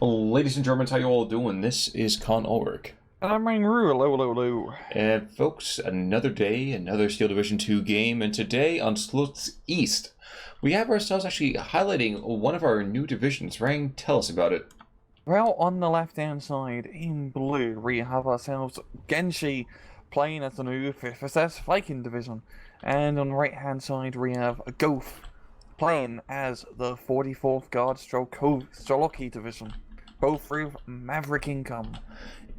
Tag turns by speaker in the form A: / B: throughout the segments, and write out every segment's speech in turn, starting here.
A: Ladies and Germans, how you all doing? This is Con Ulrich.
B: And I'm Ru, hello, hello, hello.
A: And folks, another day, another Steel Division 2 game, and today on Slutsk East, we have ourselves actually highlighting one of our new divisions. Rang, tell us about it.
B: Well, on the left-hand side, in blue, we have ourselves Gensei playing as the new 5th SS Viking division. And on the right-hand side, we have g0af playing as the 44th Guards Strelkovy division. Both with Maverick income.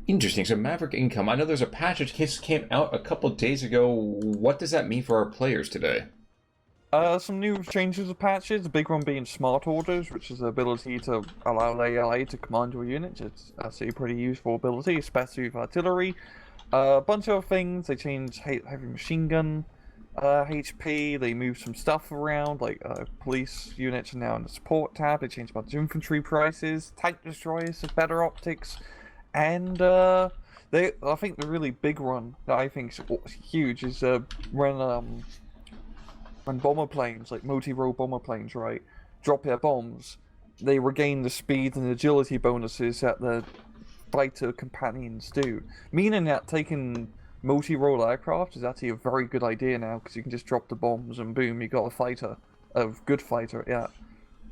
A: Interesting. So Maverick income. I know there's a patch that came out a couple of days ago. What does that mean for our players today?
B: Some new changes of patches, the big one being Smart Orders, which is the ability to allow the AI to command your units. It's actually a pretty useful ability, especially with artillery. A bunch of things, they changed heavy machine gun HP, they moved some stuff around, like police units are now in the support tab, they changed a bunch of infantry prices, tank destroyers have better optics, and I think the really big one that I think is huge is when bomber planes, like multi-role bomber planes, right, drop their bombs, they regain the speed and agility bonuses that the fighter companions do. Meaning that taking multi-role aircraft is actually a very good idea now, because you can just drop the bombs and boom, you got a fighter. A good fighter, yeah.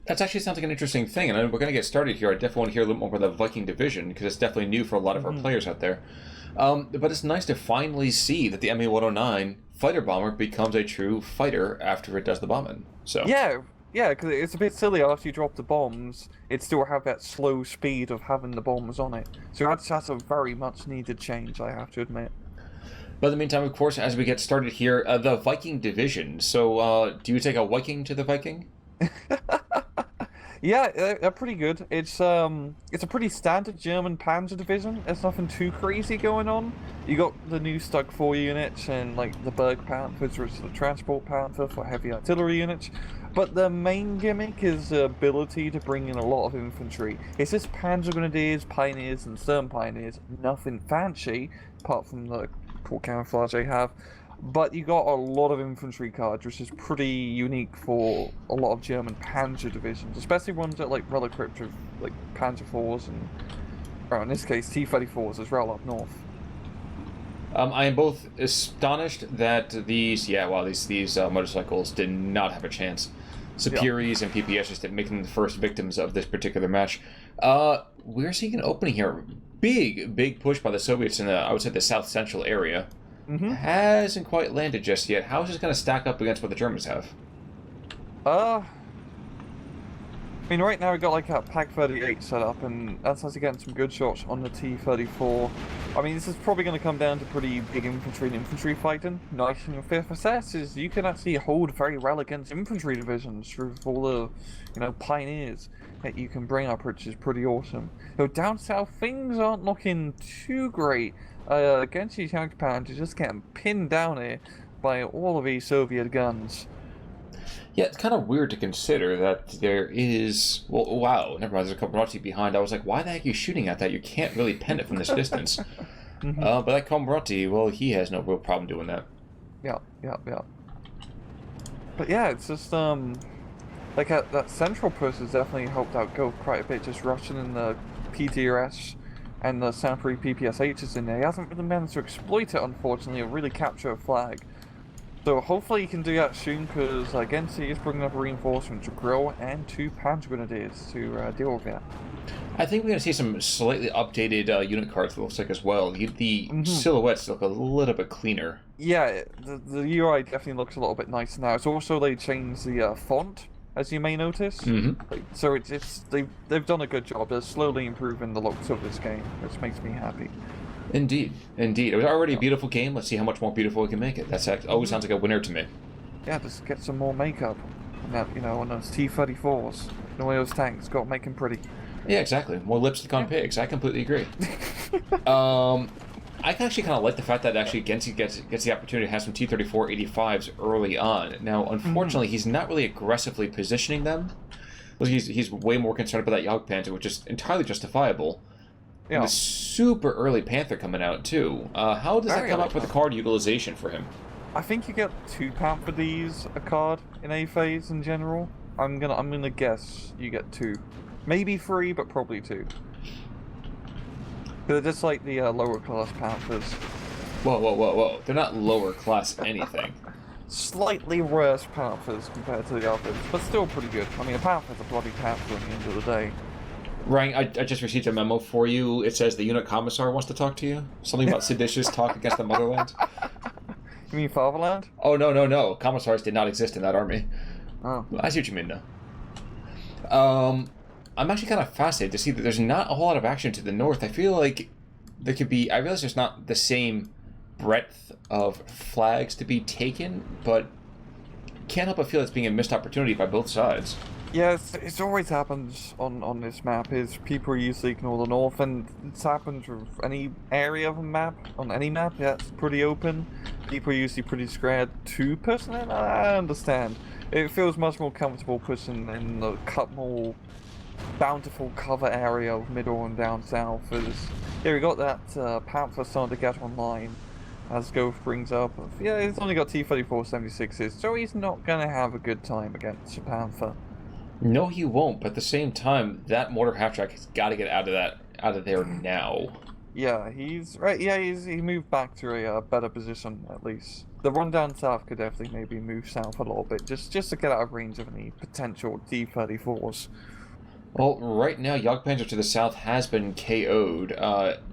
A: That actually sounds like an interesting thing, and we're going to get started here. I definitely want to hear a little more about the Viking division, because it's definitely new for a lot of our players out there. But it's nice to finally see that the MA-109 fighter bomber becomes a true fighter after it does the bombing. So
B: yeah, because it's a bit silly after you drop the bombs, it still have that slow speed of having the bombs on it. So that's a very much needed change, I have to admit.
A: But in the meantime, of course, as we get started here, the Viking division. So, do you take a Viking to the Viking?
B: Yeah, they're pretty good. It's a pretty standard German Panzer division. There's nothing too crazy going on. You got the new Stug 4 units and like the Berg Panthers, which is the transport Panther for heavy artillery units. But the main gimmick is the ability to bring in a lot of infantry. It's just Panzer Grenadiers, Pioneers, and Stern Pioneers. Nothing fancy, apart from the cool camouflage they have. But you got a lot of infantry cards, which is pretty unique for a lot of German Panzer divisions, especially ones that like well equipped with like Panzer IVs and, well, in this case, T-34s as well up north.
A: I am both astonished that these motorcycles did not have a chance. Superiors and PPS just making them the first victims of this particular match. We're seeing an opening here. Big push by the Soviets in I would say the south central area. Hasn't quite landed just yet. How is this going to stack up against what the Germans have?
B: I mean, right now we've got like a Pak 38 set up, and that's actually getting some good shots on the T-34. I mean, this is probably going to come down to pretty big infantry and infantry fighting. Nice in your 5th SS is you can actually hold very well against infantry divisions with all the, pioneers that you can bring up, which is pretty awesome. So down south, things aren't looking too great. Against these tank panzers, just getting pinned down here by all of these Soviet guns.
A: Yeah, it's kind of weird to consider that there is... Well, wow, never mind, there's a Combrati behind. I was like, why the heck are you shooting at that? You can't really pen it from this distance. But that Combrati, well, he has no real problem doing that.
B: Yeah. But yeah, it's just, like, that central push has definitely helped out g0af quite a bit, just rushing in the PTRS and the Sanford PPSHs in there. He hasn't really managed to exploit it, unfortunately, or really capture a flag. So hopefully he can do that soon, because Gensei is bringing up reinforcements to grill and 2 Panzer Grenadiers to deal with that.
A: I think we're going to see some slightly updated unit cards, it looks like, as well. The silhouettes look a little bit cleaner.
B: Yeah, the UI definitely looks a little bit nicer now. It's also, they changed the font, as you may notice. So they've done a good job. They're slowly improving the looks of this game, which makes me happy.
A: Indeed. It was already a beautiful game. Let's see how much more beautiful we can make it. That always sounds like a winner to me.
B: Yeah, just get some more makeup. And that, on those T-34s. And all those tanks, got to make them pretty.
A: Yeah, exactly. More lipstick on pigs. I completely agree. I can actually kind of like the fact that actually Gensei gets the opportunity to have some T-34-85s early on. Now, unfortunately, he's not really aggressively positioning them. He's way more concerned about that Jagdpanther, which is entirely justifiable. Yeah. And the super early Panther coming out, too. How does that come out with the card utilization for him?
B: I think you get 2 Panther Ds a card in A phase in general. I'm gonna guess you get 2. Maybe 3, but probably 2. They're just like the lower class Panthers.
A: Whoa, whoa, whoa, whoa. They're not lower class anything.
B: Slightly worse Panthers compared to the others, but still pretty good. I mean, a Panther's a bloody Panther at the end of the day.
A: Ryan, I just received a memo for you. It says the unit commissar wants to talk to you. Something about seditious talk against the motherland.
B: You mean Fatherland?
A: Oh, no, no, no. Commissars did not exist in that army.
B: Oh.
A: I see what you mean, though. I'm actually kind of fascinated to see that there's not a whole lot of action to the north. I feel like there could be... I realize there's not the same breadth of flags to be taken, but can't help but feel it's being a missed opportunity by both sides.
B: Yes, it always happens on this map, is people usually ignore the north, and it's happened with any area of a map, on any map that's pretty open. People are usually pretty scared to push in. I understand. It feels much more comfortable pushing in the more bountiful cover area of middle and down south. Yeah, we got that Panther starting to get online, as g0af brings up. Yeah, he's only got T-34-76s, so he's not going to have a good time against a Panther.
A: No, he won't. But at the same time, that mortar half-track has got to get out of there now.
B: Yeah, he's right. Yeah, he moved back to a better position at least. The run down south could definitely maybe move south a little bit, just to get out of range of any potential T-34s.
A: Well, right now, Jagdpanzer to the south has been KO'd,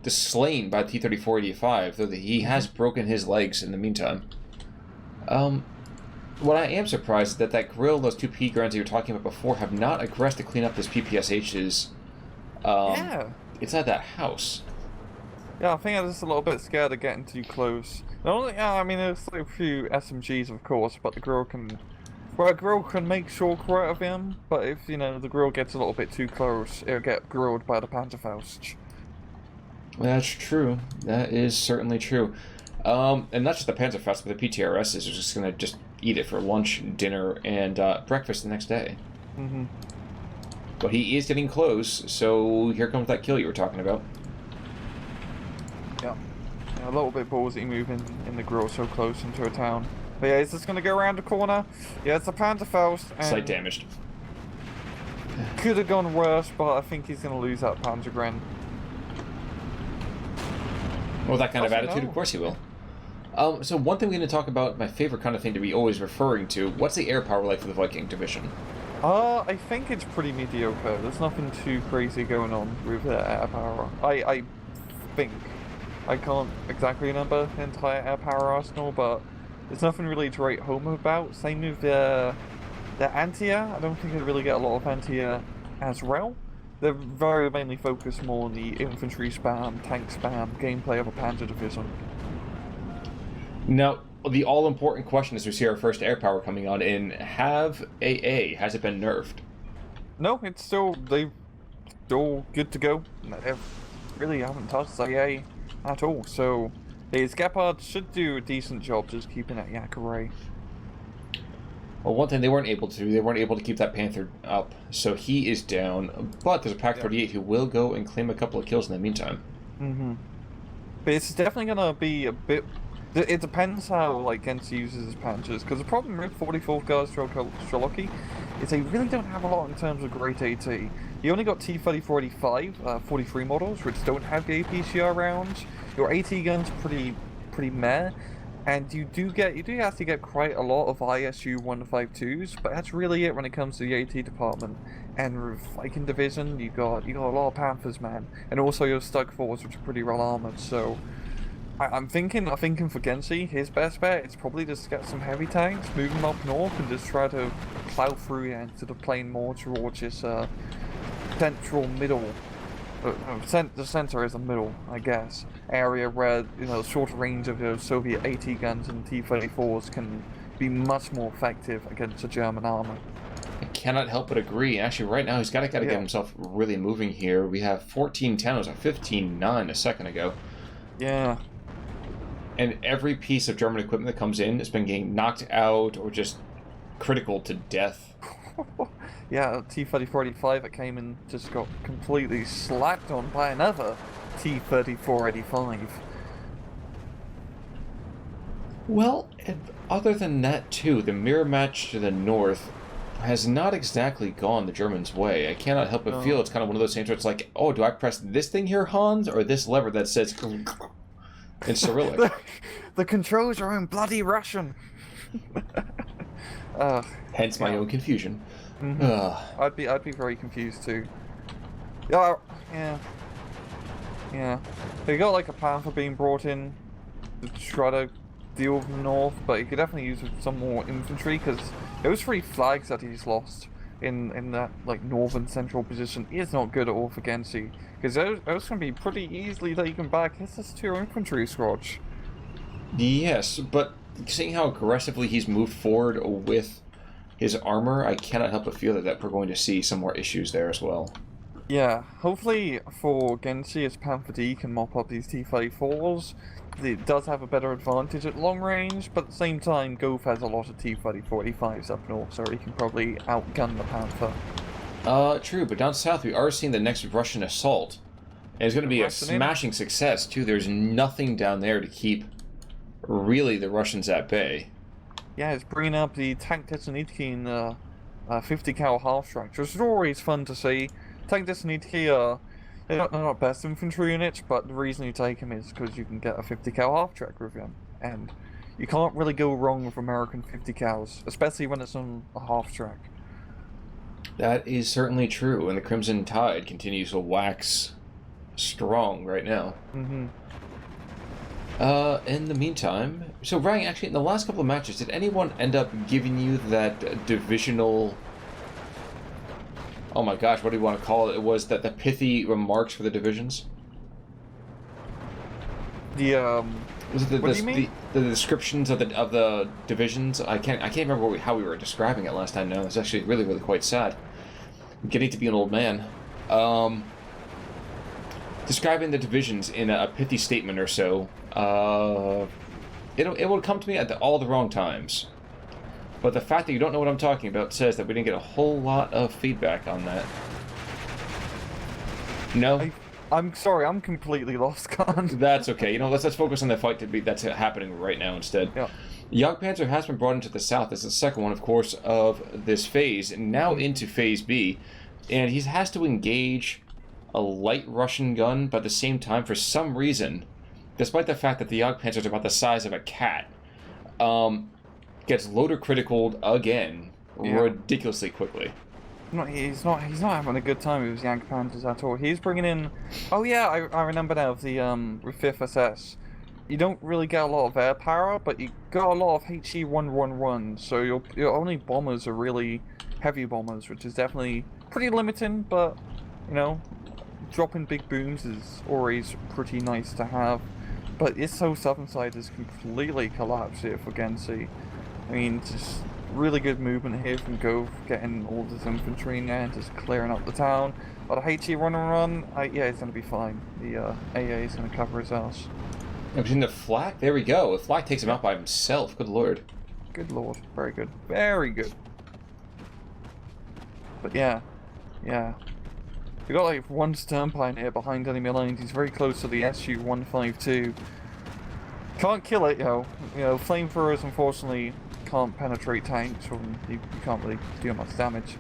A: slain by T-34-85, though he has broken his legs in the meantime. What I am surprised is that grill, those 2 P grunts you were talking about before, have not aggressed to clean up this PPSH's inside that house.
B: Yeah, I think I'm just a little bit scared of getting too close. I mean, there's like a few SMGs, of course, but the grill can... Well, a grill can make short work of him, but if, the grill gets a little bit too close, it'll get grilled by the Panzerfaust.
A: That's true. That is certainly true. And not just the Panzerfaust, but the PTRS is just going to eat it for lunch, dinner, and breakfast the next day.
B: Mm-hmm.
A: But he is getting close, so here comes that kill you were talking about.
B: Yeah. A little bit ballsy moving in the grill so close into a town. But yeah, he's just going to go around the corner. Yeah, it's a Panzerfaust.
A: Slight damaged.
B: Could have gone worse, but I think he's going to lose that Panzergren.
A: Well, that kind of attitude, of course he will. So one thing we need to talk about, my favorite kind of thing to be always referring to, what's the air power like for the Viking division?
B: I think it's pretty mediocre. There's nothing too crazy going on with air power. I think. I can't exactly remember the entire air power arsenal, but there's nothing really to write home about. Same with the anti-air. I don't think they really get a lot of anti-air as well. They're very mainly focused more on the infantry spam, tank spam, gameplay of a Panzer division.
A: Now, the all-important question as we see our first air power coming on in, has it been nerfed?
B: No, they're still good to go. They really haven't touched AA at all, so his Gepard should do a decent job just keeping that yak array.
A: Well, one thing they weren't able to keep that Panther up, so he is down, but there's a Pak-38 who will go and claim a couple of kills in the meantime.
B: Mm-hmm. But it's definitely going to be a bit... It depends how Gensei uses his Panzers, because the problem with 44th Guards Strelkovy is they really don't have a lot in terms of great AT. You only got T-34-85, 43 models, which don't have the APCR rounds. Your AT gun's pretty meh, and you do actually get quite a lot of ISU 152s, but that's really it when it comes to the AT department. And with Viking division, you got a lot of Panthers, man, and also your Slutsk fours, which are pretty well armored. So I'm thinking for Gensei, his best bet is probably just get some heavy tanks, move them up north, and just try to plow through here instead of playing more towards this central middle. The center is the middle, I guess, area where the shorter range of those Soviet AT guns and T-34s can be much more effective against the German armor.
A: I cannot help but agree. Actually, right now he's got to get himself really moving here. We have 14-10, it was a 15-9 a second ago.
B: Yeah.
A: And every piece of German equipment that comes in has been getting knocked out or just critical to death.
B: Yeah, T-34-85 that came in just got completely slapped on by another T-34-85.
A: Well, other than that too, the mirror match to the north, has not exactly gone the Germans' way. I cannot help but feel it's kind of one of those things where it's like, oh, do I press this thing here, Hans, or this lever that says in Cyrillic?
B: The controls are in bloody Russian.
A: Hence my own confusion.
B: I'd be very confused too. Yeah. They got like a Panther being brought in to try to deal with the north, but he could definitely use some more infantry because those 3 flags that he's lost in that like northern central position is not good at all for Gensei, because those can be pretty easily taken back. It's just 2 infantry squads.
A: Yes, but seeing how aggressively he's moved forward with his armor, I cannot help but feel that we're going to see some more issues there as well.
B: Yeah, hopefully for Gensei, as Panther D can mop up these T-34s. It does have a better advantage at long range, but at the same time, g0af has a lot of T-35s up north, so he can probably outgun the Panther.
A: True, but down south we are seeing the next Russian assault. And it's going to be a smashing success, too. There's nothing down there to keep, really, the Russians at bay.
B: Yeah, it's bringing up the Tank Tesonitki in 50 cal half-strike, which is always fun to see. Tank Tesonitki they're not best infantry units, but the reason you take them is because you can get a 50 cal half-track with them. And you can't really go wrong with American 50 cals, especially when it's on a half-track.
A: That is certainly true, and the Crimson Tide continues to wax strong right now. In the meantime, so Ryan, actually, in the last couple of matches, did anyone end up giving you that divisional... Oh my gosh, what do you want to call it? It was that the pithy remarks for the divisions?
B: Was it what do you mean?
A: The descriptions of the divisions? I can't remember how we were describing it last time now. It's actually really quite sad. I'm getting to be an old man. Describing the divisions in a pithy statement or so. It will come to me at all the wrong times. But the fact that you don't know what I'm talking about says that we didn't get a whole lot of feedback on that. No?
B: I'm sorry, I'm completely lost, Khan.
A: That's okay. You know, let's focus on the fight that's happening right now instead.
B: Yeah.
A: Jagdpanzer has been brought into the south. It's the second one, of course, of this phase, and now into Phase B. And he has to engage a light Russian gun, but at the same time, for some reason, despite the fact that the Jagdpanzers are about the size of a cat, gets loader criticaled again ridiculously quickly.
B: He's not having a good time with his Jagdpanzers at all. He's bringing in... Oh yeah, I remember now the with 5th SS. You don't really get a lot of air power, but you got a lot of HE-111, so your only bombers are really heavy bombers, which is definitely pretty limiting, but, you know, dropping big booms is always pretty nice to have. But its so southern side is completely collapsed here for Gensei. I mean, just really good movement here from g0af, getting all this infantry in there and just clearing up the town. But a HE run, yeah, it's going to be fine. The AA is going to cover his ass.
A: Between the flak? There we go. The flak takes him out by himself. Good lord.
B: Good lord. Very good. Very good. But yeah. We got like one Sternpine here behind enemy lines. He's very close to the SU-152. Can't kill it, You know, flamethrowers unfortunately can't penetrate tanks, so you can't really do much damage.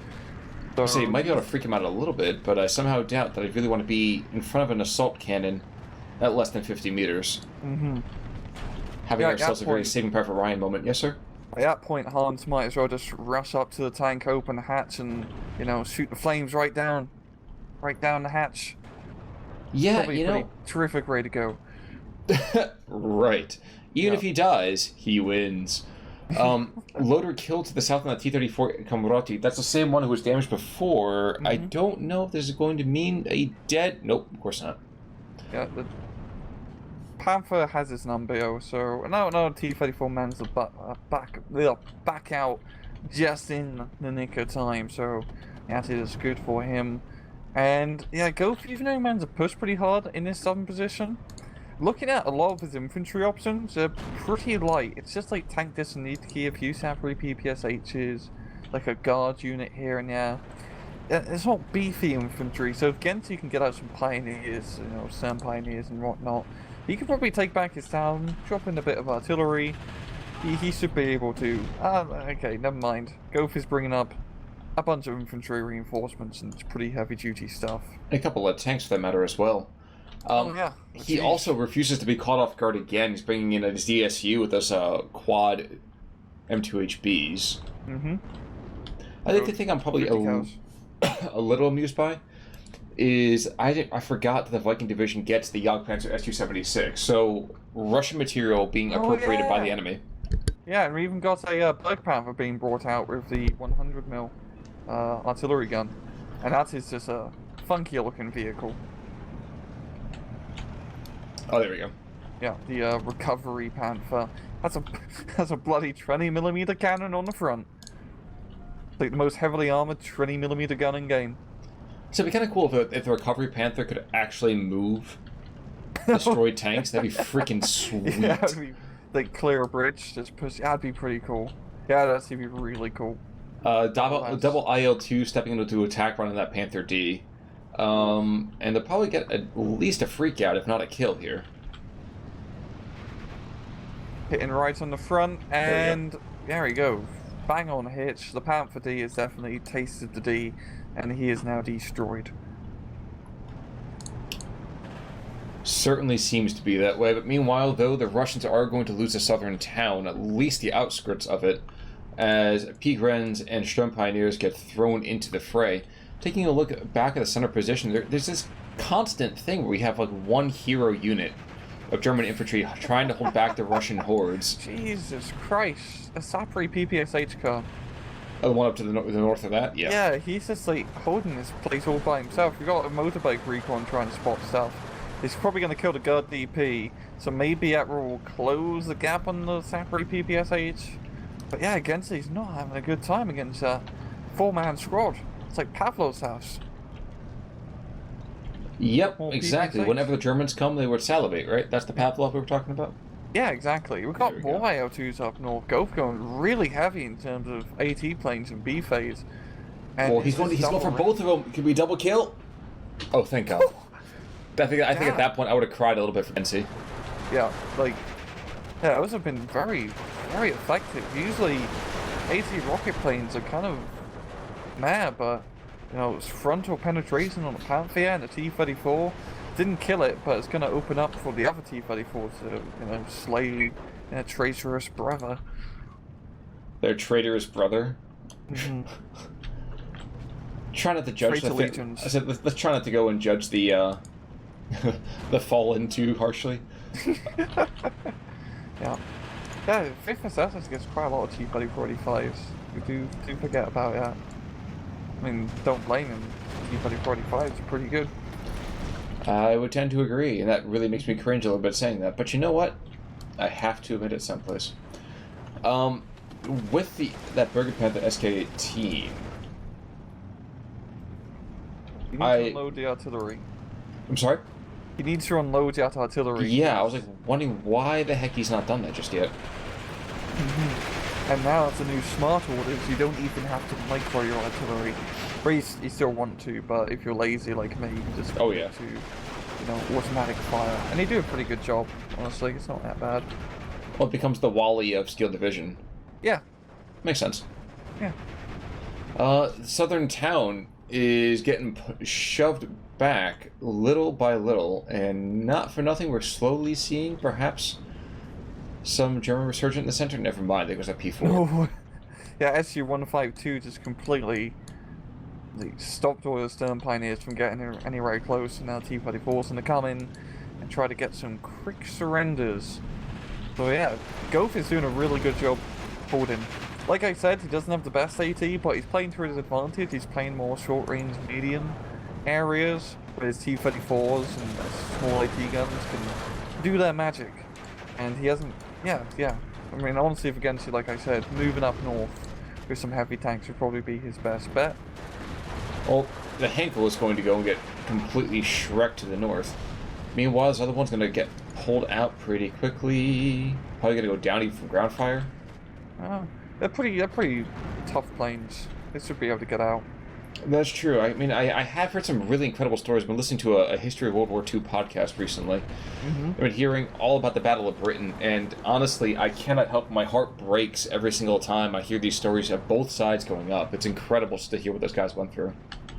B: So,
A: I say you might be able to freak him out a little bit, but I somehow doubt that I really want to be in front of an assault cannon at less than 50 meters. Having ourselves a very Saving Private Ryan moment. Yes, sir?
B: At that point, Hans might as well just rush up to the tank, open the hatch, and, you know, shoot the flames right down the hatch.
A: Yeah,
B: Probably a terrific way to go.
A: Right. Even if he dies, he wins. Loader killed to the south on the T-34 Kamurati. That's the same one who was damaged before. I don't know if this is going to mean a dead... Nope, of course not.
B: Yeah, the Panther has his number, so no T-34 man's back out just in the nick of time, so that is good for him. And yeah, g0af, even though man's pushed pretty hard in this southern position, looking at a lot of his infantry options, they're pretty light. It's just like Tank Tesonitki, a few Sapri PPSHs, like a guard unit here and there. It's not beefy infantry, so if Gensei can get out some pioneers, you know, some pioneers and whatnot, he can probably take back his town, drop in a bit of artillery. He should be able to. Okay, never mind. g0af is bringing up a bunch of infantry reinforcements and pretty heavy-duty stuff.
A: A couple of tanks, for that matter, as well.
B: Yeah.
A: He also refuses to be caught off guard again. He's bringing in his DSU with those quad M2HBs.
B: Mm-hmm.
A: I think the thing I'm probably a little amused by is I forgot that the Viking division gets the Jagdpanzer Su-76, so Russian material being appropriated by the enemy.
B: Yeah, and we even got a Black Panther being brought out with the 100mm artillery gun, and that is just a funky looking vehicle.
A: Oh, there we go.
B: Yeah, the Recovery Panther. That's a bloody 20mm cannon on the front. Like the most heavily armored 20mm gun in game.
A: So it'd be kind of cool if the Recovery Panther could actually move destroyed tanks. That'd be freaking sweet.
B: Yeah, it'd be, like clear a bridge, just push. That'd be pretty cool. Yeah, that'd be really cool.
A: Double IL-2 stepping into to attack running that Panther D. And they'll probably get at least a freak out, if not a kill here.
B: Hitting right on the front, and there we go. Bang on hitch. The Panther D has definitely tasted the D, and he is now destroyed.
A: Certainly seems to be that way, but meanwhile, though, the Russians are going to lose a southern town, at least the outskirts of it, as Pigren's and Sturm Pioneers get thrown into the fray. Taking a look back at the center position, there's this constant thing where we have like one hero unit of German infantry trying to hold back the Russian hordes.
B: Jesus Christ, a Sapri PPSH car.
A: Oh, the one up to the north of that? Yeah.
B: Yeah, he's just like holding this place all by himself. We've got a motorbike recon trying to spot stuff. He's probably going to kill the Guard DP, so maybe that will close the gap on the Sapri PPSH. But yeah, Gensei's not having a good time against a four-man squad. It's like Pavlov's house.
A: Yep,
B: More
A: exactly.
B: PPSH.
A: Whenever the Germans come, they would salivate, right? That's the Pavlov we were talking about?
B: Yeah, exactly. We've got more IL-2s up north. Gof going really heavy in terms of AT planes and B phase. And
A: well, he's going for both of them. Can we double kill? Oh, thank God. I think at that point I would have cried a little bit for Gensei.
B: Yeah, like, yeah, those have been very, very effective. Usually, AT rocket planes are kind of mad, but, you know, it's frontal penetration on the Panther and the T-34 didn't kill it, but it's going to open up for the other T-34 to, you know, slay their traitorous brother.
A: Their traitorous brother?
B: Mm-hmm.
A: Try not to judge the
B: legions.
A: I said, let's try not to go and judge the the Fallen too harshly.
B: Yeah. Yeah, 5th Assassins gets quite a lot of T-3485s. We do forget about that. I mean, don't blame him. T-3485s are pretty good.
A: I would tend to agree, and that really makes me cringe a little bit saying that. But you know what? I have to admit it someplace. With that Burger Panther SK-18,
B: You need to unload the artillery.
A: I'm sorry?
B: He needs to unload that artillery.
A: Yeah, I was like wondering why the heck he's not done that just yet.
B: And now it's a new smart orders, you don't even have to micro your artillery. Or you still want to, but if you're lazy like me, you can just go to, you know, automatic fire. And they do a pretty good job, honestly, it's not that bad.
A: Well, it becomes the Wally of Steel Division.
B: Yeah.
A: Makes sense.
B: Yeah.
A: Southern Town is getting shoved back little by little, and not for nothing, we're slowly seeing perhaps some German resurgent in the center. Never mind, there goes that P4.
B: Oh, yeah, SU-152 just completely stopped all the Stern Pioneers from getting anywhere close, and now T-34's gonna come in and try to get some quick surrenders. So yeah, g0af is doing a really good job holding. Like I said, he doesn't have the best AT, but he's playing to his advantage. He's playing more short-range, medium areas, where his T-34s and small AT guns can do their magic. And he hasn't, yeah. I mean, honestly, for Gensei, like I said, moving up north with some heavy tanks would probably be his best bet.
A: Well, the Henkel is going to go and get completely shreked to the north. Meanwhile, this other one's going to get pulled out pretty quickly. Probably going to go down even from ground fire.
B: They're pretty tough planes. They should be able to get out.
A: That's true. I mean, I have heard some really incredible stories. I've been listening to a History of World War II podcast recently.
B: Mm-hmm.
A: I've been hearing all about the Battle of Britain, and honestly, I cannot help. My heart breaks every single time I hear these stories of both sides going up. It's incredible to hear what those guys went through.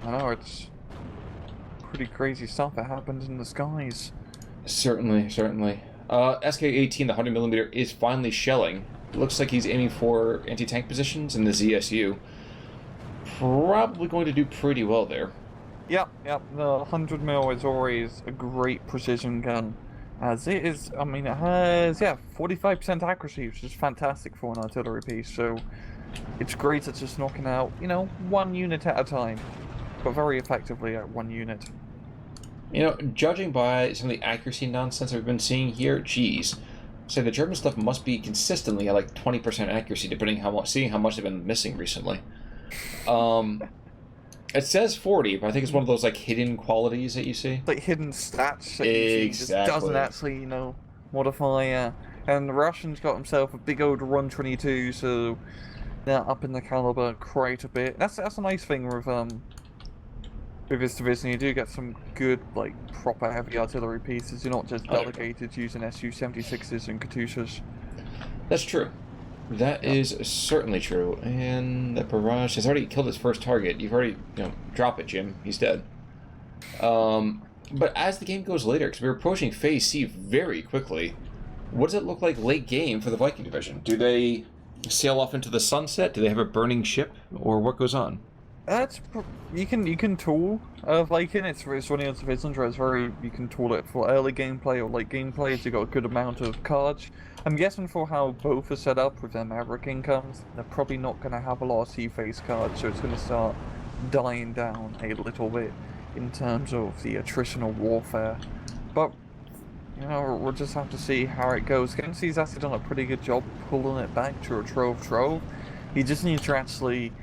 B: I know, it's pretty crazy stuff that happens in the skies.
A: Certainly, certainly. SK-18, the 100mm, is finally shelling. Looks like he's aiming for anti-tank positions in the ZSU. Probably going to do pretty well there.
B: Yep. The 100mm is always a great precision gun, as it is. I mean, it has 45% accuracy, which is fantastic for an artillery piece. So it's great at just knocking out, one unit at a time, but very effectively at one unit.
A: Judging by some of the accuracy nonsense we've been seeing here, geez. So the German stuff must be consistently at like 20% accuracy, seeing how much they've been missing recently. It says 40, but I think it's one of those like hidden qualities that you see.
B: Like hidden stats that you see, just doesn't actually, modify. And the Russians got himself a big old Run 22, so they're up in the caliber quite a bit. That's a nice thing with this division. You do get some good, like, proper heavy artillery pieces. You're not just delegated using Su-76s and Katyushas.
A: That's true. That is certainly true. And the barrage has already killed his first target. You've already, drop it, Jim. He's dead. But as the game goes later, because we're approaching Phase C very quickly, what does it look like late game for the Viking division? Do they sail off into the sunset? Do they have a burning ship? Or what goes on?
B: You can tool Viking. It's running on divisions where you can tool it for early gameplay or late gameplay if you got a good amount of cards. I'm guessing for how both are set up with their Maverick incomes, they're probably not going to have a lot of C-phase cards, so it's going to start dying down a little bit in terms of the attritional warfare. But we'll just have to see how it goes. Gensei's actually done a pretty good job pulling it back to a trove. He just needs to actually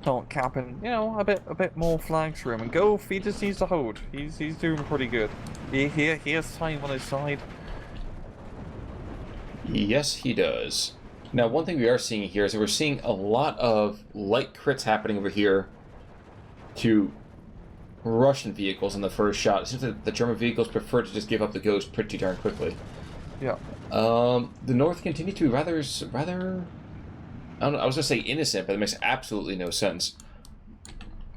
B: start capping, a bit more flags for him. And g0af, he just needs to hold. He's doing pretty good. He has time on his side.
A: Yes, he does. Now, one thing we are seeing here is that we're seeing a lot of light crits happening over here to Russian vehicles in the first shot. It seems that the German vehicles prefer to just give up the ghost pretty darn quickly.
B: Yeah.
A: The North continue to be rather, I don't know, I was going to say innocent, but it makes absolutely no sense.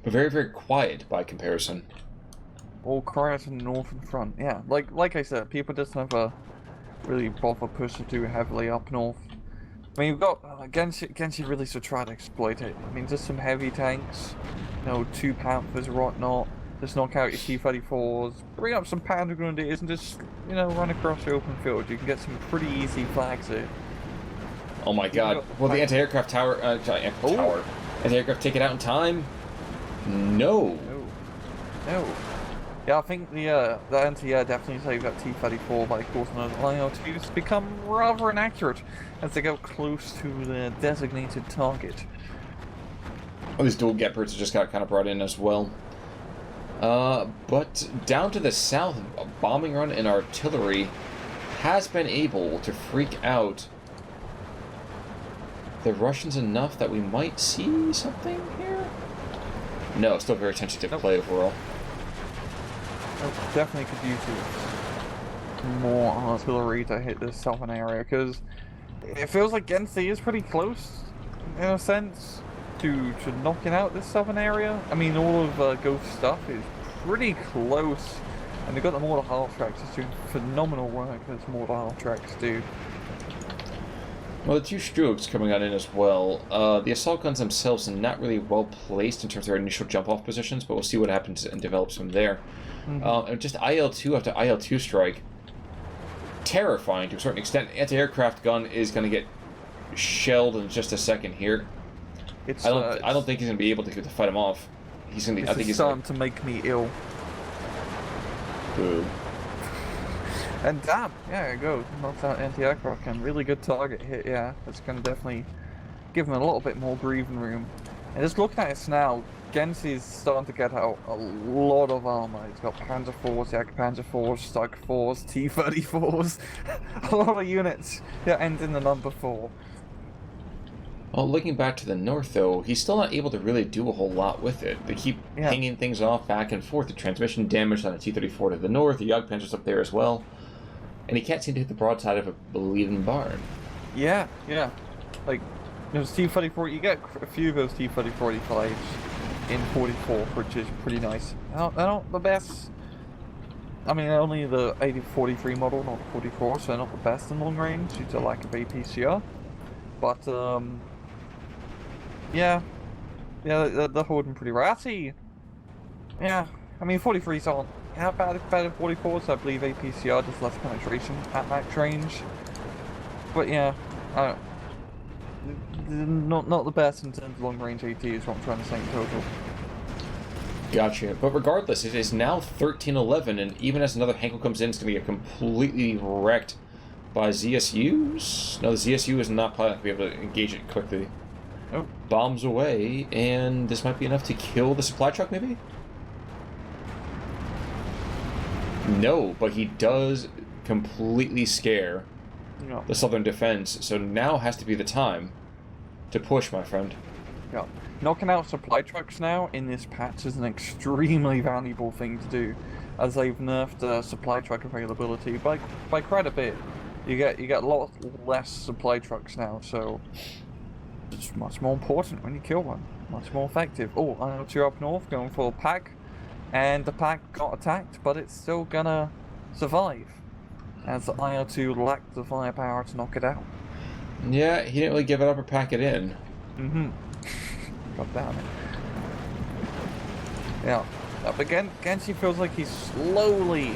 A: But very, very quiet by comparison.
B: All quiet in the northern front, yeah. Like I said, people just never really bother pushing too heavily up north. I mean, you've got Gensei really to try to exploit it. I mean, just some heavy tanks, 2 Panthers or whatnot. Just knock out your T-34s, bring up some Panda Grenadiers, and just, run across the open field. You can get some pretty easy flags here.
A: Oh my god. Will the anti-aircraft tower... Anti-aircraft take it out in time? No.
B: Yeah, I think the anti-air definitely saved that T-34 by causing those IL-2s to become rather inaccurate as they go close to their designated target.
A: Well, these dual Gepards just got kind of brought in as well. But down to the south, a bombing run and artillery has been able to freak out the Russians enough that we might see something here? No, still very tentative play overall.
B: Definitely could use more artillery to hit this southern area, because it feels like Gensei is pretty close, in a sense, to knocking out this southern area. I mean, all of g0af's stuff is pretty close, and they've got the mortar half tracks. It's doing phenomenal work as mortar half tracks do.
A: Well, the 2 Strokes coming on in as well. The assault guns themselves are not really well placed in terms of their initial jump-off positions, but we'll see what happens and develops from there. And just IL-2 after IL-2 strike. Terrifying to a certain extent. Anti-aircraft gun is going to get shelled in just a second here. I don't think he's going to be able to fight him off. He's going to. I think he's
B: starting to make me ill.
A: Boo.
B: And damn, yeah, go knocks out anti-aircraft gun. Really good target hit. Yeah, that's going to definitely give him a little bit more breathing room. And just looking at it now, Gensei's starting to get out a lot of armor. He's got Panzer IVs, Panzer IVs, Stug 4s, T-34s. A lot of units that end in the number 4.
A: A Well, looking back to the north, though, he's still not able to really do a whole lot with it. They keep hanging things off back and forth. The transmission damage on a T-34 to the north, the Jagdpanzer's up there as well. And he can't seem to hit the broadside of a bleeding barn.
B: Yeah. Like, those T-34, you get a few of those T-34-85s in 44, which is pretty nice. They're not the best. I mean, only the 8043 model, not the 44, so they're not the best in long range due to lack of APCR. But, yeah, they're holding pretty well. Actually, yeah, I mean, 43s aren't how bad as 44s. I believe APCR does less penetration at max range. But yeah, not the best in terms of long range AT is what I'm trying to say in total.
A: Gotcha. But regardless, it is now 13-11, and even as another Henkel comes in, it's going to get completely wrecked by ZSUs. No, the ZSU is not planning to be able to engage it quickly.
B: Nope.
A: Bombs away, and this might be enough to kill the supply truck, maybe? No, but he does completely scare the Southern defense, so now has to be the time to push, my friend.
B: Yeah. Knocking out supply trucks now in this patch is an extremely valuable thing to do, as they've nerfed supply truck availability by quite a bit. You get a lot less supply trucks now, so it's much more important when you kill one. Much more effective. Oh, I know two up north going for a pack, and the pack got attacked, but it's still gonna survive, as the IL-2 lacked the firepower to knock it out.
A: Yeah, he didn't really give it up or pack it in.
B: God damn it. Yeah. But again, Gensei feels like he's slowly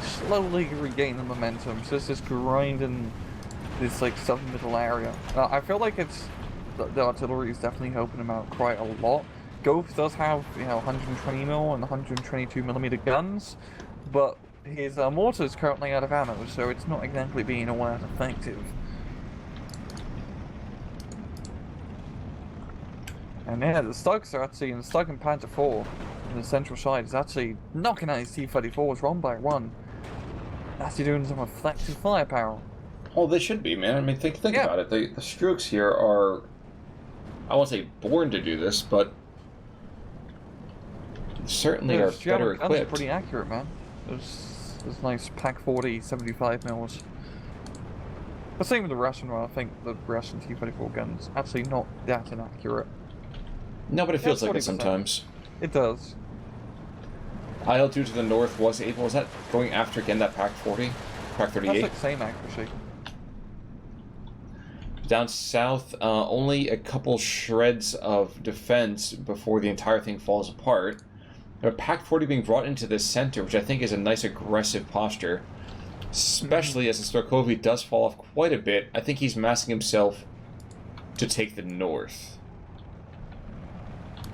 B: regaining the momentum. So it's just grinding this like southern middle area. I feel like it's the artillery is definitely helping him out quite a lot. g0af does have 120mm and 122mm guns, but his mortar is currently out of ammo, so it's not exactly being all that effective. And yeah, the Slugs are actually, in the Slug and Panther 4, in the central side, is actually knocking out his T-34s one by one. Actually doing some effective firepower.
A: Oh, they should be, man. I mean, think about it. The Strokes here are, I won't say born to do this, but certainly are better equipped.
B: Guns are pretty accurate, man. There's nice Pack 40 75mm. But same with the Russian one. I think the Russian T-34 guns actually not that inaccurate.
A: No, but it feels like it sometimes.
B: It does.
A: IL-2 to the north was that going after again that Pack 40? Pack 38?
B: That's like the same accuracy.
A: Down south, only a couple shreds of defense before the entire thing falls apart. But Pack 40 being brought into the center, which I think is a nice aggressive posture. Especially as the Strelkovy does fall off quite a bit. I think he's massing himself to take the north.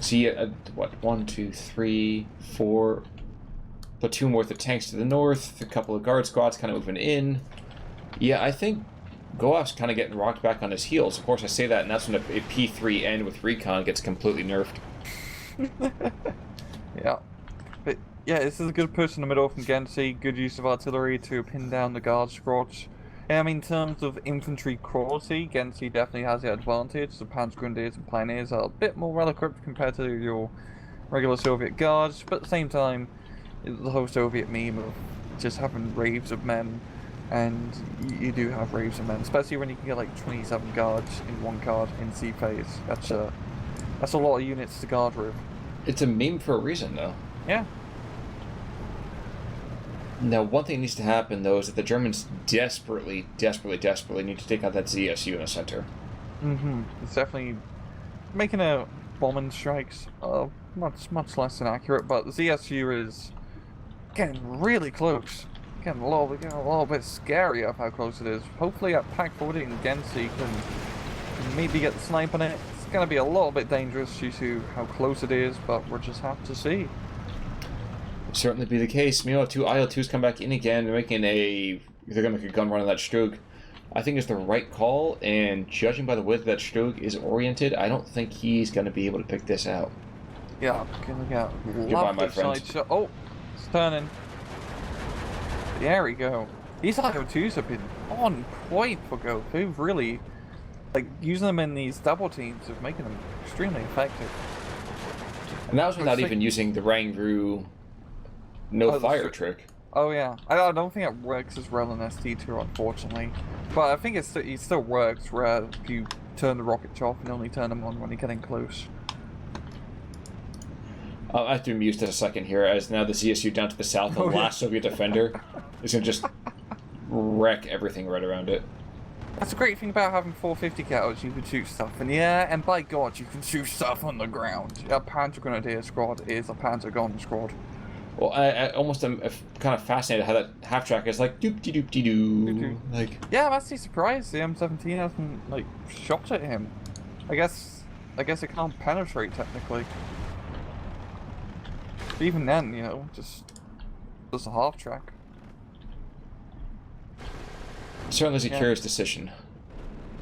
A: See, what, 1, 2, 3, 4 platoon worth of tanks to the north, a couple of guard squads kind of moving in. Yeah, I think g0af's kind of getting rocked back on his heels. Of course, I say that, and that's when a P3N with recon gets completely nerfed.
B: Yeah. But, yeah, this is a good push in the middle from Gensei, good use of artillery to pin down the guard squads. I mean, in terms of infantry quality, Gensei definitely has the advantage. The Panzergrenadiers and Pioneers are a bit more well-equipped compared to your regular Soviet guards, but at the same time, the whole Soviet meme of just having raves of men, and you do have raves of men, especially when you can get like 27 guards in one card in C phase. That's a lot of units to guard with.
A: It's a meme for a reason, though.
B: Yeah.
A: Now, one thing that needs to happen, though, is that the Germans desperately need to take out that ZSU in the center.
B: It's definitely making a bombing strikes much less than accurate, but the ZSU is getting really close. Getting a little bit scary of how close it is. Hopefully, at Pack 40 and Gensei can maybe get the snipe on it. It's going to be a little bit dangerous due to how close it is, but we'll just have to see.
A: Certainly be the case. Meanwhile, two IL-2s come back in again. They're making they're going to make a gun run on that Strug. I think it's the right call, and judging by the way that Strug is oriented, I don't think he's going to be able to pick this out.
B: Yeah, look out.
A: Goodbye, my friend.
B: Oh, it's turning. There we go. These IL-2s have been on point for g0af. They've really like using them in these double teams is making them extremely effective.
A: And that was without even using the Rangru no-fire trick.
B: Oh yeah, I don't think it works as well in ST2, unfortunately. But I think it still works where if you turn the rockets off and only turn them on when you're getting close.
A: I have to amuse this a second here, as now the ZSU down to the south, the last Soviet defender, is going to just wreck everything right around it.
B: That's the great thing about having 450 cals, you can shoot stuff, and yeah, and by God, you can shoot stuff on the ground. A Panzer Grenadier squad is a Panzer Gun squad.
A: Well, I almost am kind of fascinated how that half-track is like doop-de-doop-de-doo. Like,
B: yeah, I'm actually surprised the M17 hasn't, like, shot at him. I guess it can't penetrate, technically. But even then, you know, just a half-track.
A: Certainly is a curious decision.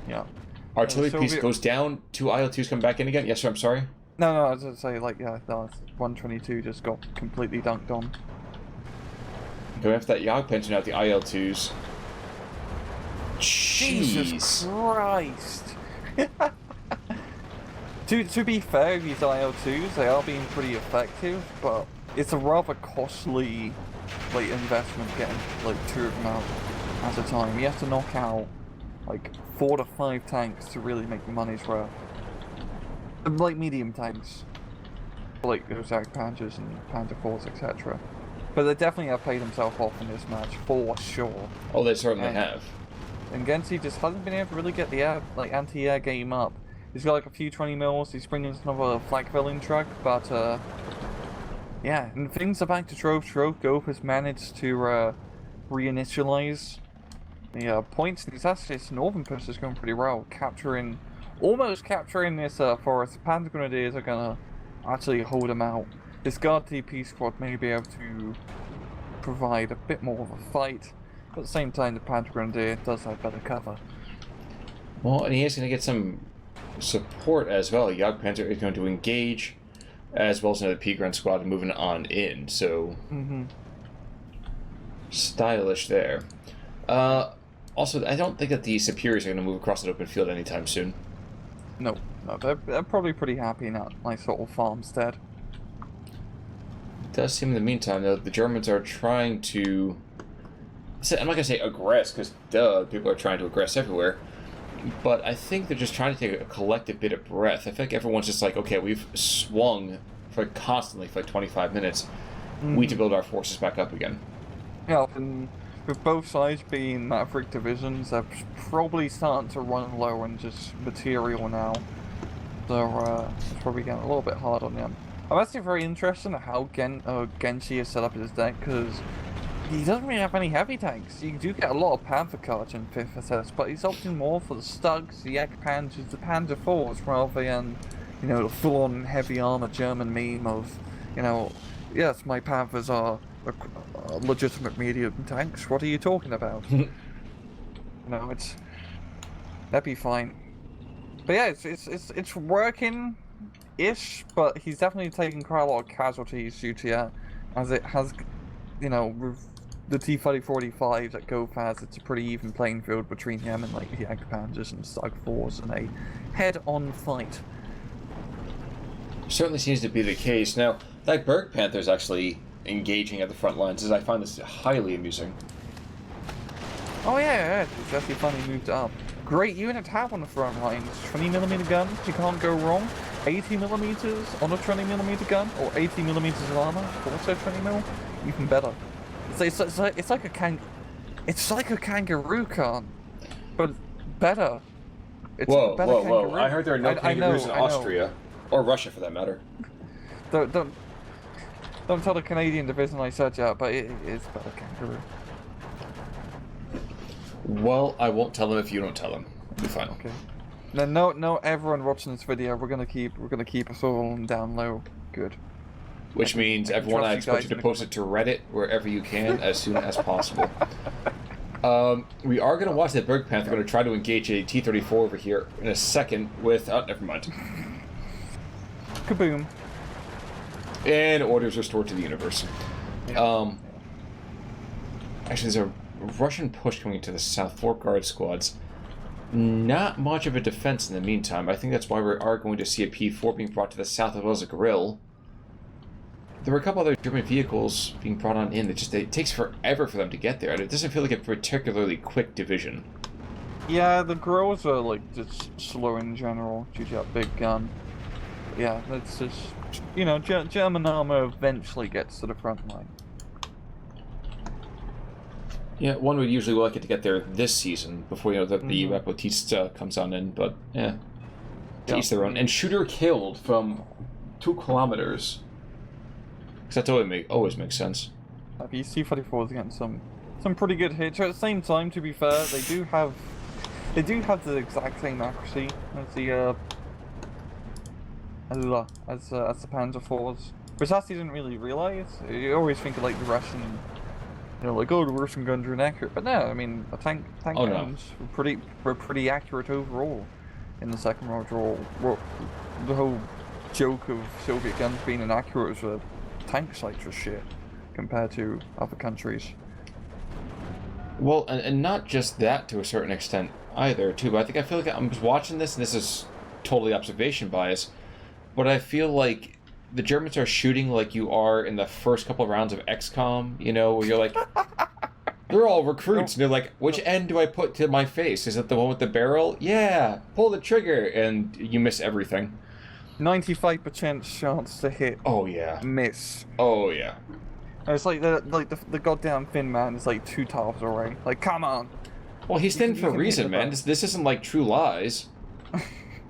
B: Yeah.
A: Artillery piece goes down, 2 IL-2s come back in again. Yes, sir, I'm sorry?
B: No, I was going to say, like, yeah, no, 122 just got completely dunked on.
A: Going after that Jagdpanzer now, the IL-2s.
B: Jesus Christ! To be fair, these IL-2s, they are being pretty effective, but it's a rather costly, like, investment getting, like, 2 of them out at a time. You have to knock out, like, 4 to 5 tanks to really make the money's worth. Like, medium tanks. Like, those Panzers and Panzer IVs, etc. But they definitely have played himself off in this match, for sure.
A: Oh, they certainly have.
B: And Gensei just hasn't been able to really get the anti-air game up. He's got like a few 20 mils, he's bringing another flak filling truck, but yeah, and things are back to Trove. Go has managed to reinitialize the points, and his northern push is going pretty well, almost capturing this forest. The Panzer Grenadiers are gonna actually hold him out. This Guard TP squad may be able to provide a bit more of a fight, but at the same time the Panzer Grenadier does have better cover.
A: Well, and he is going to get some support as well. Jagdpanzer is going to engage, as well as another P-Grunt squad moving on in, so stylish there. Also, I don't think that the Superiors are going to move across the open field anytime soon.
B: No, they're probably pretty happy in that nice little farmstead.
A: It does seem in the meantime, though, the Germans are trying to... I'm not going to say aggress, because duh, people are trying to aggress everywhere. But I think they're just trying to take a collective bit of breath. I feel like everyone's just like, okay, we've swung for constantly for like 25 minutes. We need to build our forces back up again.
B: Yeah, and with both sides being Maverick divisions, they're probably starting to run low on just material now. So it's probably getting a little bit hard on them. I'm actually very interested in how Gensei has set up his deck, because he doesn't really have any heavy tanks. You do get a lot of Panther cards in 5th SS, but he's opting more for the Stugs, the Panzers, the Panzer IVs, rather than, you know, the full-on heavy armor German meme of, you know, yes, my Panthers are legitimate medium tanks. What are you talking about? No, that'd be fine. But yeah, it's working-ish, but he's definitely taking quite a lot of casualties due to that, as it has, you know, with the T-3045 that g0af has, it's a pretty even playing field between him and like the Jagdpanzers and Stug 4s in a head-on fight.
A: Certainly seems to be the case. Now, that Berg Panther is actually engaging at the front lines, as I find this highly amusing.
B: Oh yeah, it's actually funny moved up. Great unit to have on the front lines. 20mm guns, you can't go wrong. 80mm on a 20mm gun, or 80mm of armor, also 20mm, even better. It's like a kangaroo can, but better. It's
A: whoa,
B: better
A: whoa,
B: kangaroo.
A: whoa! I heard there are no kangaroos in Austria, or Russia for that matter.
B: Don't tell the Canadian division I said that, but it is better kangaroo.
A: Well, I won't tell them if you don't tell them. It'll be fine.
B: Okay. No, everyone watching this video, we're gonna keep us all down low. Good.
A: Which means everyone, I expect you to post it to Reddit wherever you can as soon as possible. We are going to watch that Berg Panther. We're going to try to engage a T-34 over here in a second with... Oh, never mind.
B: Kaboom.
A: And orders restored to the universe.
B: Yeah.
A: Actually, there's a Russian push coming into the south. 4 guard squads. not much of a defense in the meantime. I think that's why we are going to see a P4 being brought to the south of us as a grill. There were a couple other German vehicles being brought on in. It takes forever for them to get there. It doesn't feel like a particularly quick division.
B: Yeah, the grills are like just slow in general due to that big gun. Yeah, that's just, you know, German armor eventually gets to the front line.
A: Yeah, one would usually like it to get there this season before, you know, the Rapotista comes on in, but yeah, to each their own. And shooter killed from 2 kilometers. Because that always makes sense.
B: These C-44 is getting some pretty good hits. At the same time, to be fair, they do have the exact same accuracy as the Panzer IVs, which I didn't really realize. You always think of like the Russian, you know, like, oh, the Russian guns are inaccurate, but no, I mean, the tank guns were pretty accurate overall in the Second World War. The whole joke of Soviet guns being inaccurate was tank sights were shit compared to other countries.
A: Well, and not just that to a certain extent either, too, but I feel like I'm just watching this, and this is totally observation bias, but I feel like the Germans are shooting like you are in the first couple of rounds of XCOM, you know, where you're like, they're all recruits, and they're like, which end do I put to my face? Is it the one with the barrel? Yeah, pull the trigger, and you miss everything.
B: 95% chance to hit.
A: Oh, yeah.
B: Miss.
A: Oh, yeah.
B: And it's like the goddamn thin man is like 2 tiles away. Like, come on.
A: Well, he's thin for a reason, man. This isn't like True Lies.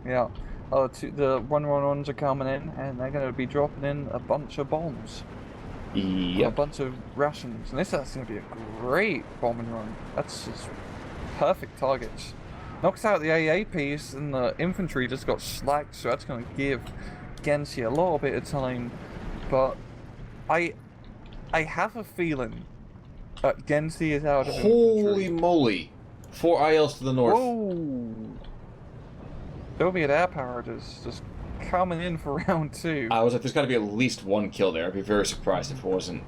B: Yeah. Oh, the 111s are coming in, and they're going to be dropping in a bunch of bombs.
A: Yep.
B: A bunch of rations. And that's going to be a great bombing run. That's just perfect targets. Knocks out the AA piece, and the infantry just got slacked, so that's going to give Gensei a little bit of time. But I have a feeling that Gensei is out of infantry.
A: Holy moly! 4 ILs to the north.
B: Whoa! Soviet air power just coming in for round 2.
A: I was like, there's got to be at least 1 kill there. I'd be very surprised if it wasn't.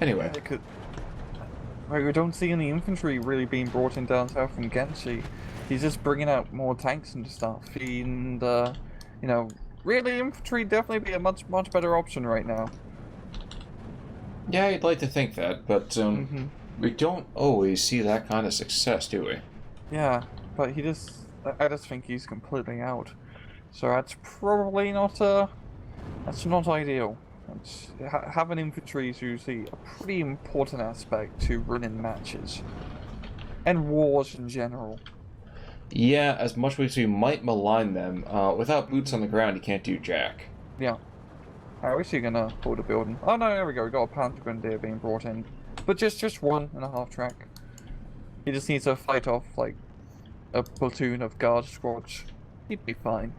A: Anyway.
B: Right, we don't see any infantry really being brought in down south from Gensei. He's just bringing out more tanks and stuff. And, you know, really, infantry definitely be a much better option right now.
A: Yeah, you'd like to think that, but we don't always see that kind of success, do we?
B: Yeah, but I just think he's completely out. So that's probably not that's not ideal. Having infantry is usually a pretty important aspect to running matches and wars in general.
A: Yeah, as much as we might malign them, without boots on the ground, you can't do jack.
B: Yeah. I wish you're gonna hold a building. Oh no, there we go. We got a Panther Grenadier being brought in, but just 1.5 track. He just needs to fight off like a platoon of Guards Strelkovy. He'd be fine.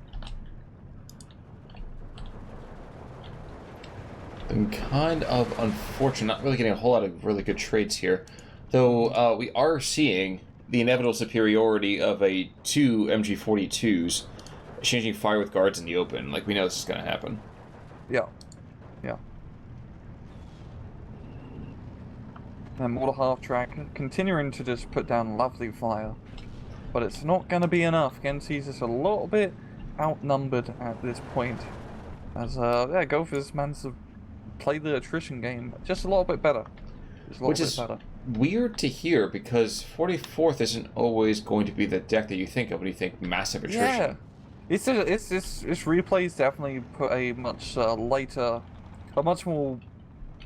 A: Been kind of unfortunate, not really getting a whole lot of really good trades here. Though we are seeing the inevitable superiority of 2 MG42s exchanging fire with guards in the open. Like, we know this is going to happen.
B: Yeah. Yeah. And more half track, continuing to just put down lovely fire. But it's not going to be enough. Gensei's just a little bit outnumbered at this point. As, yeah, Gophers managed to play the attrition game just a little bit better.
A: Which is weird to hear, because 44th isn't always going to be the deck that you think of when you think massive attrition.
B: Yeah. This replay's definitely put a much lighter, a much more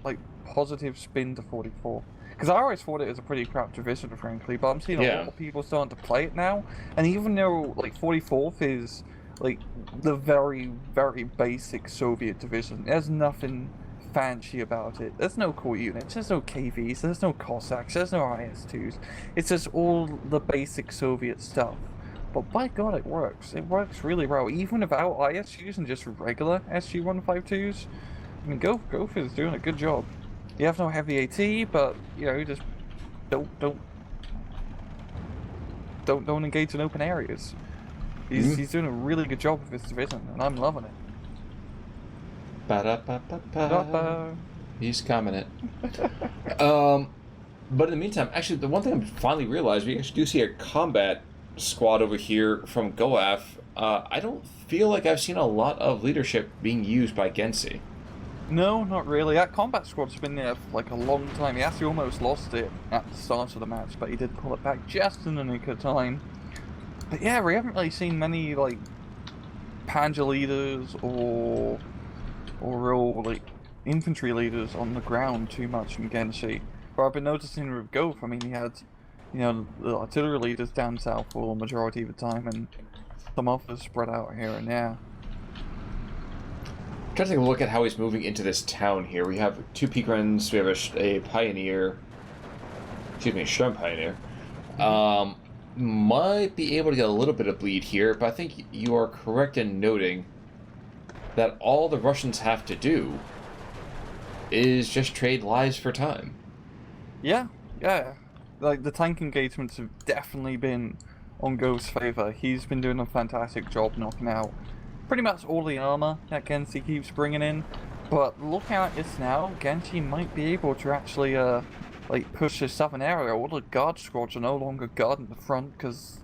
B: like positive spin to 44. Because I always thought it was a pretty crap division, frankly, but I'm seeing a lot of people starting to play it now. And even though like 44th is like the very, very basic Soviet division, there's nothing fancy about it. There's no cool units, there's no KVs, there's no Cossacks, there's no IS-2s. It's just all the basic Soviet stuff. But by God, it works. It works really well, even without IS-2s and just regular SG-152s. I mean, Gof is doing a good job. You have no heavy AT, but you know, just don't engage in open areas. He's doing a really good job with this division, and I'm loving it.
A: Ba-da-ba-ba-ba. He's coming it. But in the meantime, actually, the one thing I finally realized, we actually do see a combat squad over here from g0af. I don't feel like I've seen a lot of leadership being used by Gensei.
B: No, not really. That combat squad's been there for like a long time. He actually almost lost it at the start of the match, but he did pull it back just in the nick of time. But yeah, we haven't really seen many like Panzer leaders or real like infantry leaders on the ground too much in Gensei. But I've been noticing with g0af, I mean, he had, you know, the artillery leaders down south for the majority of the time, and some others spread out here and there.
A: Trying to take a look at how he's moving into this town here. We have 2 Peakrens, we have a Pioneer, excuse me, a Sturm Pioneer. Might be able to get a little bit of bleed here, but I think you are correct in noting that all the Russians have to do is just trade lives for time.
B: Yeah. Like, the tank engagements have definitely been on g0af's favor. He's been doing a fantastic job knocking out pretty much all the armor that Gensei keeps bringing in. But looking at this now, Gensei might be able to actually, like, push this southern area. All the guard squads are no longer guarding the front because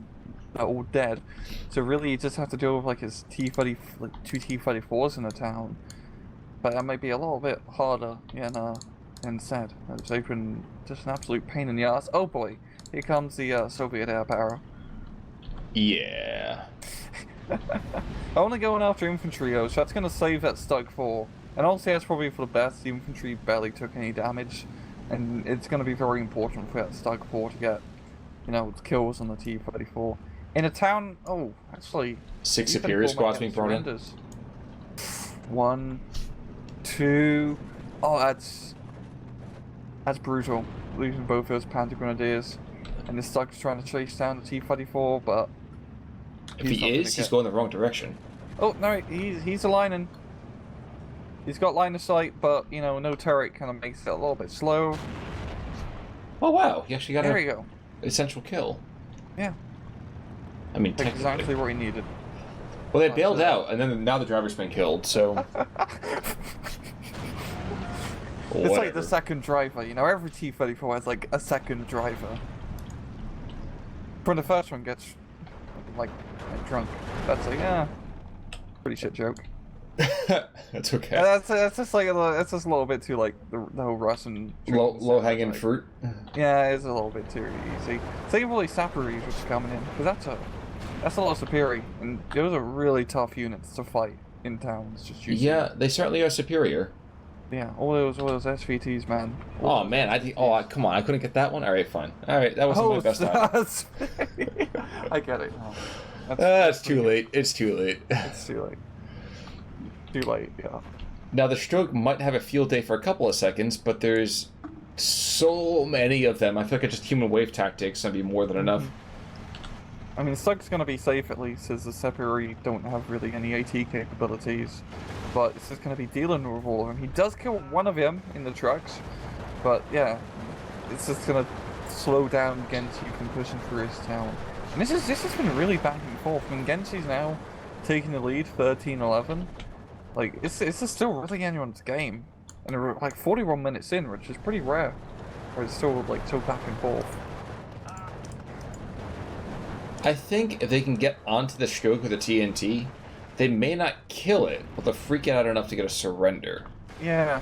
B: they're all dead. So really, you just have to deal with, like, his T-30, like, 2 T-34s in the town. But that might be a little bit harder, than said. They've been just an absolute pain in the ass. Oh boy, here comes the Soviet air power.
A: Yeah.
B: Only going after infantry though, so that's going to save that Stug 4. And honestly, that's probably for the best. The infantry barely took any damage, and it's going to be very important for that Stug 4 to get, you know, kills on the T-34. In a town, oh, actually...
A: 6 superior squads being brought in?
B: 1, 2... Oh, that's brutal. Losing both those Panther Grenadiers. And the Stug's trying to chase down the T-34, but...
A: If he's going the wrong direction.
B: Oh, no, he's aligning. He's got line of sight, but, you know, no turret kind of makes it a little bit slow.
A: Oh, wow. He actually got
B: there you go.
A: Essential kill.
B: Yeah.
A: I mean,
B: that's exactly what he needed.
A: Well, they bailed out, and then now the driver's been killed, so...
B: It's like the second driver, you know, every T-34 has like a second driver. When the first one gets like drunk, that's like, pretty shit joke.
A: That's okay.
B: That's just like that's just a little bit too like the whole Russian
A: low hanging fruit.
B: Yeah, it's a little bit too easy. Thankfully, Saparis was coming in because that's a lot superior, and those are really tough units to fight in towns. Just
A: yeah, they certainly are superior.
B: Yeah, all those SVTs, man.
A: Oh man, I think. Oh, come on, I couldn't get that one. All right, fine. All right, that wasn't my best time.
B: I get it.
A: It's too late. It's too late.
B: It's too late. Too late. Yeah.
A: Now the stroke might have a field day for a couple of seconds, but there's so many of them. I feel like it's just human wave tactics gonna be more than enough.
B: I mean, Slug's gonna be safe at least, as the Separi don't have really any AT capabilities. But it's just gonna be dealing with all of them. He does kill one of them in the trucks, but yeah, it's just gonna slow down Gensei from pushing through his town. And this has been really back and forth. I mean, Gensei's now taking the lead, 13-11. Like, it's just still really anyone's game, and we're like 41 minutes in, which is pretty rare. Where it's still like so back and forth.
A: I think if they can get onto the stroke with the TNT, they may not kill it, but they'll freak it out enough to get a surrender.
B: Yeah.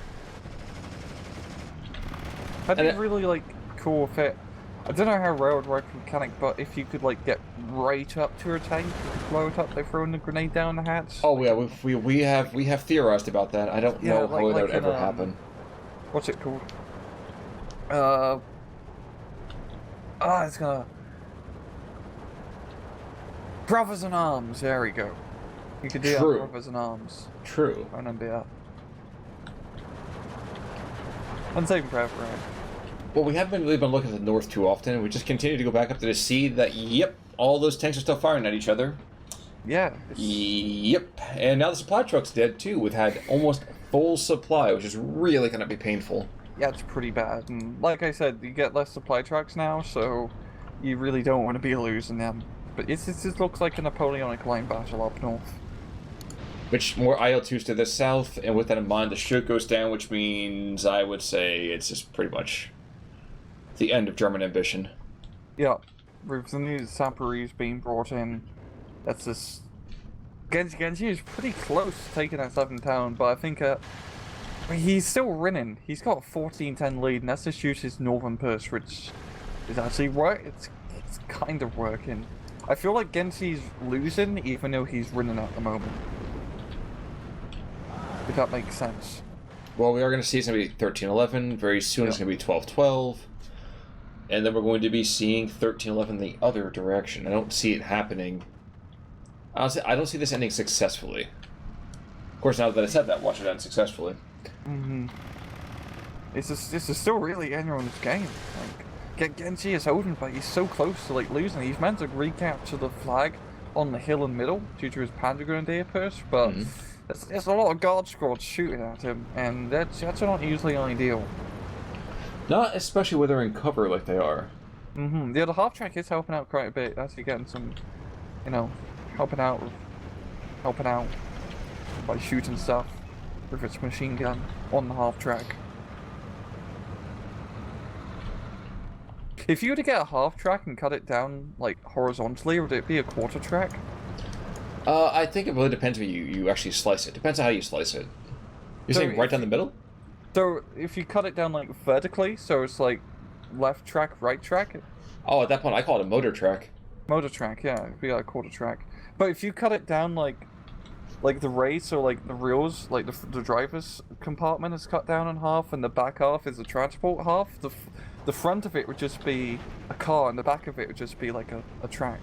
B: That'd be really, like, cool if it... I don't know how rail would work mechanic, but if you could, like, get right up to a tank, blow it up by throwing the grenade down the hatch.
A: Oh, yeah, we have theorized about that. I don't know how that would ever happen.
B: What's it called? It's gonna... Brothers in Arms, there we go. You could do it on Brothers in Arms.
A: True.
B: I remember that. Unsaving forever, right?
A: Well, we haven't really been looking at the north too often. We just continue to go back up to the sea that, yep, all those tanks are still firing at each other.
B: Yeah.
A: Yep. And now the supply truck's dead, too. We've had almost full supply, which is really going to be painful.
B: Yeah, it's pretty bad. And like I said, you get less supply trucks now, so you really don't want to be losing them. But it just looks like a Napoleonic line battle up north.
A: Which more IL-2s to the south, and with that in mind, the stroke goes down, which means I would say it's just pretty much the end of German ambition.
B: Yeah, with the new Saparis being brought in, that's just... Gensei is pretty close to taking that 7th town, but I think he's still winning. He's got a 14-10 lead, and that's just due to his northern push, which is actually it's kind of working. I feel like Gensei's losing, even though he's winning at the moment. If that makes sense.
A: Well, we are going to see it's going to be 13-11. Very soon it's going to be 12-12. And then we're going to be seeing 13-11 the other direction. I don't see it happening. Honestly, I don't see this ending successfully. Of course, now that I said that, watch it end successfully.
B: Mm-hmm. This is still really anyone's game. Like, Gensei is holding, but he's so close to like losing. He's meant to recapture the flag on the hill and middle due to his Panzer Grenadier push, but there's a lot of guard squads shooting at him, and that's not usually ideal.
A: Not especially when they're in cover like they are.
B: Mm-hmm. The other half track is helping out quite a bit. Actually getting some, helping out by shooting stuff with its machine gun on the half track. If you were to get a half track and cut it down like horizontally, would it be a quarter track?
A: I think it really depends when you actually slice it. Depends on how you slice it. You're saying right down the middle?
B: So if you cut it down like vertically, so it's like left track, right track.
A: Oh, at that point I call it a motor track.
B: Motor track, yeah, it'd be like a quarter track. But if you cut it down like the race or like the reels, like the driver's compartment is cut down in half, and the back half is the transport half. The front of it would just be a car, and the back of it would just be like a track.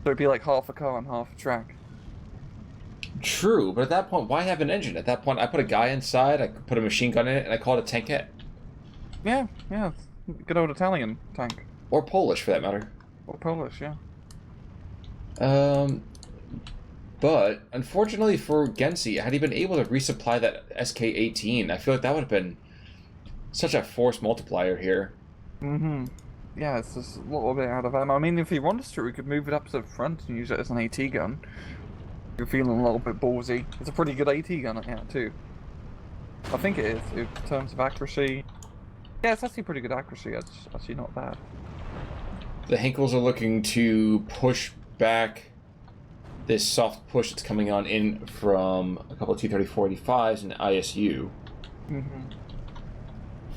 B: So it'd be like half a car and half a track.
A: True, but at that point, why have an engine? At that point, I put a guy inside, I put a machine gun in it, and I call it a tankette.
B: Yeah, good old Italian tank.
A: Or Polish, for that matter.
B: Or Polish, yeah.
A: But, unfortunately for Gensei, had he been able to resupply that SK-18, I feel like that would have been such a force multiplier here.
B: Mm-hmm. Yeah, it's just a little bit out of ammo. I mean, if he wanted to, we could move it up to the front and use it as an AT gun. You're feeling a little bit ballsy. It's a pretty good AT gun, yeah, too. I think it is, in terms of accuracy. Yeah, it's actually pretty good accuracy. It's actually not bad.
A: The Hinkles are looking to push back this soft push that's coming on in from a couple of T-34-85s and ISU.
B: Mm-hmm.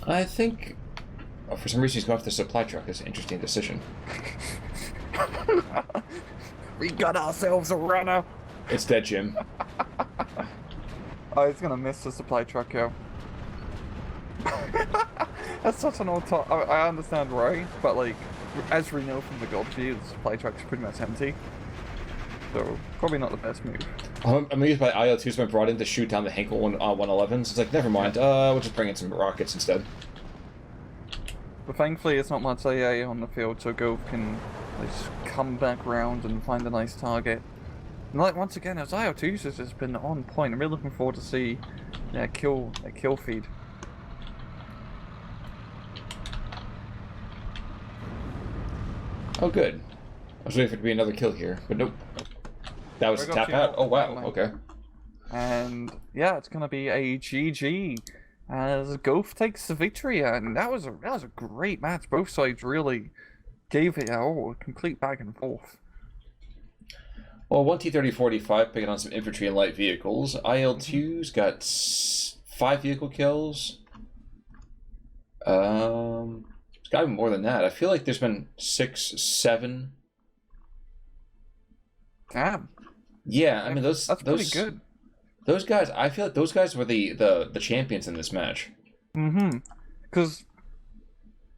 A: I think, for some reason, he's going for the supply truck. It's an interesting decision.
B: We got ourselves a runner.
A: It's dead, Jim.
B: Oh, he's gonna miss the supply truck, yo. That's such an old talk. I understand, right? But like, as we know from the God view, the supply truck's pretty much empty. So, probably not the best move. I'm
A: amused by IL-2's been brought in to shoot down the Henkel 111s. It's like, never mind, we'll just bring in some rockets instead.
B: But thankfully, it's not much AA on the field, so Gove can just come back round and find a nice target. And like, once again, those IL-2s has just been on point. I'm really looking forward to see their kill feed.
A: Oh, good. I was waiting for it to be another kill here, but nope. That was a tap out? Oh, wow, okay.
B: And yeah, it's going to be a GG as Gove takes the victory, and that was a great match. Both sides really gave it a complete back and forth.
A: Well, one T-30-45 picking on some infantry and light vehicles. IL-2's got 5 vehicle kills. It's got to be more than that. I feel like there's been 6, 7.
B: Damn.
A: Yeah, I mean that's
B: pretty good.
A: Those guys, I feel like those guys were the champions in this match.
B: Mm-hmm. Because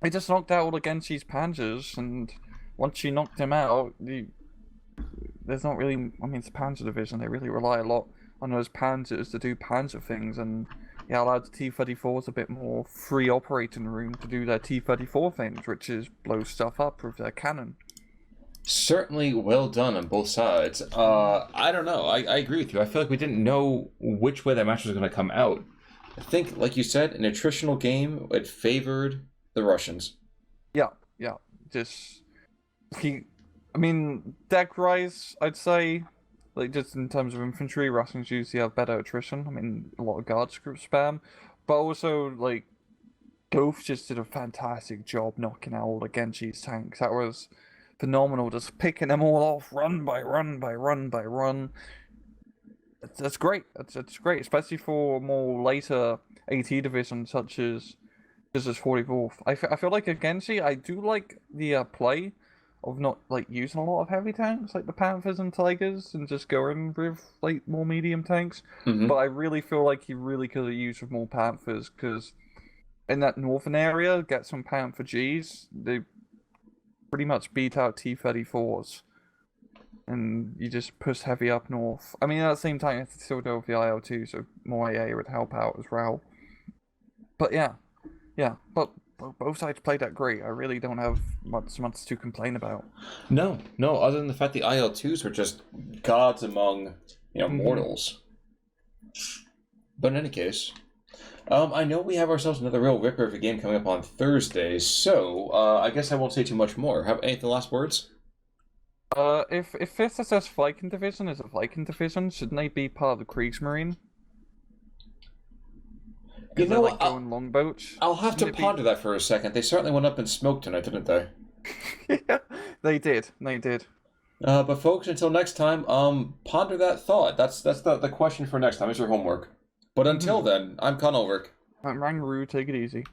B: they just knocked out all the Gensei's panzers, and once you knocked them out, there's not really. I mean, it's a Panzer division. They really rely a lot on those panzers to do panzer things, and yeah, allowed the T-34s a bit more free operating room to do their T-34 things, which is blow stuff up with their cannon.
A: Certainly well done on both sides. I don't know. I agree with you. I feel like we didn't know which way that match was going to come out. I think, like you said, an attritional game, it favored the Russians.
B: Yeah. Just I mean, deck-wise, I'd say, like, just in terms of infantry, Russians usually have better attrition. I mean, a lot of guards group spam. But also, like, g0af just did a fantastic job knocking out all the Gensei's tanks. That was phenomenal, just picking them all off, run by run by run by run. That's great. That's great, especially for more later AT divisions such as this is 44th. I feel like against I do like the play of not like using a lot of heavy tanks like the Panthers and Tigers and just going with like more medium tanks. But I really feel like he really could have used with more Panthers because in that northern area, get some Panther Gs. They pretty much beat out T-34s. And you just push heavy up north. I mean, at the same time, you have to still deal with the IL-2, so more AA would help out as well. But yeah. But both sides played that great. I really don't have much to complain about.
A: No, other than the fact the IL-2s were just gods among, mortals. But in any case, I know we have ourselves another real ripper of a game coming up on Thursday, so I guess I won't say too much more. Have anything last words?
B: If 5th SS Viking Division is a Viking Division, shouldn't they be part of the Kriegsmarine?
A: You know what?
B: Going longboats.
A: I'll have to ponder that for a second. They certainly went up in smoke tonight, didn't they?
B: Yeah, they did.
A: But folks, until next time, ponder that thought. That's the question for next time. It's your homework. But until then, I'm Conulric.
B: I'm Rangaroo. Take it easy.